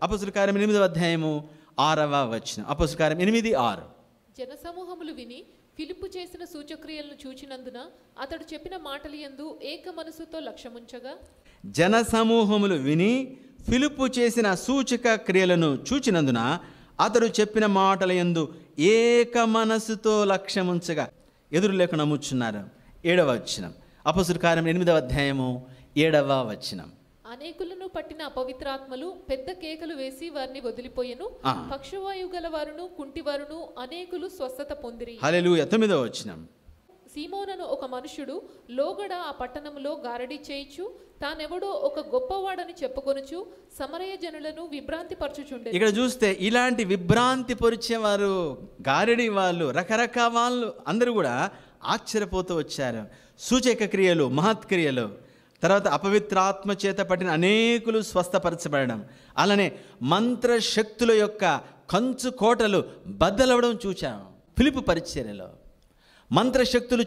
అపొస్తలుల కార్యం 8వ అధ్యాయము 6వ వచనం. అపొస్తలుల కార్యం 8:6. జనసమూహములు విని ఫిలిప్పు చేసిన సూచక్రియలను చూచినందున అతడు చెప్పిన మాటల యందు ఏక మనసుతో లక్ష్యముంచగా. జనసమూహములు విని ఫిలిప్పు చేసిన సూచక క్రియలను చూచినందున అతడు చెప్పిన మాటల యందు ఏక మనసుతో లక్ష్యముంచగా ఎదురు లేక నమ్ముచున్నారు. 7వ వచనం. అపొస్తలుల కార్యం 8వ అధ్యాయము 7వ వచనం. అనేకులను పట్టిన అపవిత్రాత్మలు పెద్ద కేకలు వేసి వారిని వదిలిపోయెను. పక్షవాయు గల వారును కుంటివారును అనేకులు స్వస్థత పొందిరి. హల్లెలూయా. 9వ వచనం. సీమోనను ఒక మనుషుడు లోగడ ఆ పట్టణంలో గారడీ చేయిచు తానెవడో ఒక గొప్పవాడని చెప్పుకొనుచు సమరయ జనులను విభ్రాంతి పరచుచుండెను. ఇక్కడ చూస్తే ఇలాంటి విభ్రాంతి పరిచేవారు, గారడి వాళ్ళు, రకరకాల వాళ్ళు అందరూ కూడా ఆశ్చర్యపోతూ వచ్చారు. సూచక క్రియలు, మహత్క్రియలు, తర్వాత అపవిత్రాత్మ చేత పట్టిన అనేకులు స్వస్థపరచబడడం, అలానే మంత్రశక్తుల యొక్క కంచు కోటలు బద్దలవడం చూచాం. ఫిలిప్పు పరిచర్యలో మంత్రశక్తుల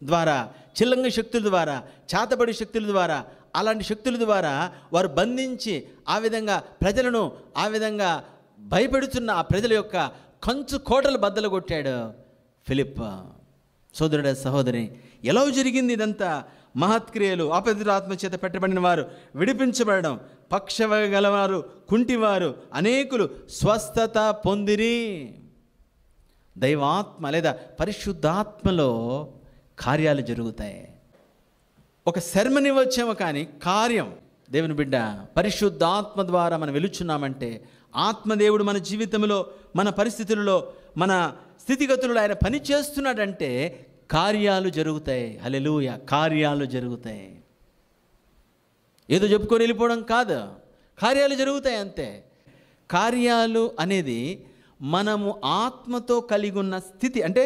ద్వారా, చిల్లంగ శక్తుల ద్వారా, చాతబడి శక్తుల ద్వారా, అలాంటి శక్తుల ద్వారా వారు బంధించి ఆ విధంగా ప్రజలను ఆ విధంగా భయపెడుతున్న ఆ ప్రజల యొక్క కంచు కోటలు బద్దలు కొట్టాడు ఫిలిప్. సోదరుడ, సహోదరి, ఎలా జరిగింది ఇదంతా? మహత్క్రియలు, అపవిత్రాత్మ చేత పెట్టబడిన వారు విడిపించబడడం, పక్షగలవారు, కుంటివారు అనేకులు స్వస్థత పొందిరి. దైవాత్మ లేదా పరిశుద్ధాత్మలో కార్యాలు జరుగుతాయి. ఒక సెర్మనీ వచ్చాము కానీ కార్యం, దేవుని బిడ్డ, పరిశుద్ధాత్మ ద్వారా మనం వెలుచున్నామంటే, ఆత్మదేవుడు మన జీవితంలో, మన పరిస్థితులలో, మన స్థితిగతులలో ఆయన పని చేస్తున్నాడంటే కార్యాలు జరుగుతాయి. హల్లెలూయా. కార్యాలు జరుగుతాయి. ఏదో చెప్పుకొని వెళ్ళిపోవడం కాదు, కార్యాలు జరుగుతాయి అంతే. కార్యాలు అనేది మనము ఆత్మతో కలిగి ఉన్న స్థితి, అంటే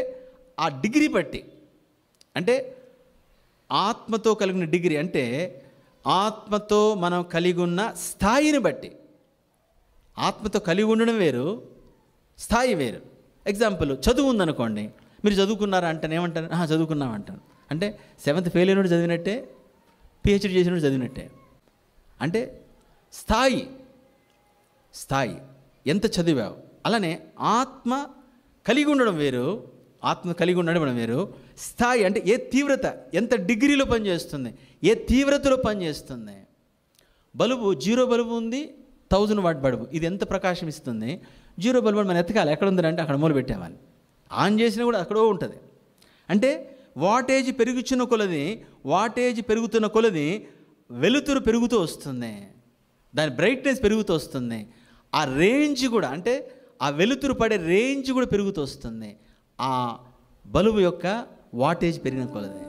ఆ డిగ్రీ బట్టి, అంటే ఆత్మతో కలిగిన డిగ్రీ అంటే ఆత్మతో మనం కలిగి ఉన్న స్థాయిని బట్టి. ఆత్మతో కలిగి ఉండడం వేరు, స్థాయి వేరు. ఎగ్జాంపుల్, చదువు ఉందనుకోండి, మీరు చదువుకున్నారా అంటాను, ఏమంటారు? చదువుకున్నామంటాను. అంటే 7th ఫెయిల్ అయినోడు చదివినట్టే, PhD చేసినోడు చదివినట్టే. అంటే స్థాయి, స్థాయి ఎంత చదివావు. అలానే ఆత్మ కలిగి ఉండడం వేరు, ఆత్మ కలిగి ఉండడం వేరు. స్థాయి అంటే ఏ తీవ్రత, ఎంత డిగ్రీలో పనిచేస్తుంది, ఏ తీవ్రతలో పనిచేస్తుంది. బల్బు, 0 బల్బు ఉంది, 1000 వాట్ బల్బు, ఇది ఎంత ప్రకాశం ఇస్తుంది? 0 బల్బు మనం ఎతకాలి, ఎక్కడ ఉందంటే అక్కడ మూల పెట్టామని, ఆన్ చేసినా కూడా అక్కడో ఉంటుంది. అంటే వాటేజ్ పెరుగుతున్న కొలది, వాటేజ్ పెరుగుతున్న కొలది వెలుతురు పెరుగుతూ వస్తుంది, దాని బ్రైట్నెస్ పెరుగుతూ వస్తుంది. ఆ రేంజ్ కూడా, అంటే ఆ వెలుతురు పడే రేంజ్ కూడా పెరుగుతూ వస్తుంది. ఆ బలుబు యొక్క వాటేజ్ పెరిగిన కొలది.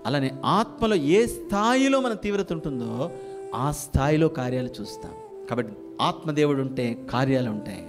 అలానే ఆత్మలో ఏ స్థాయిలో మన తీవ్రత ఉంటుందో ఆ స్థాయిలో కార్యాలు చూస్తాం. కాబట్టి ఆత్మదేవుడు ఉంటే కార్యాలు ఉంటాయి.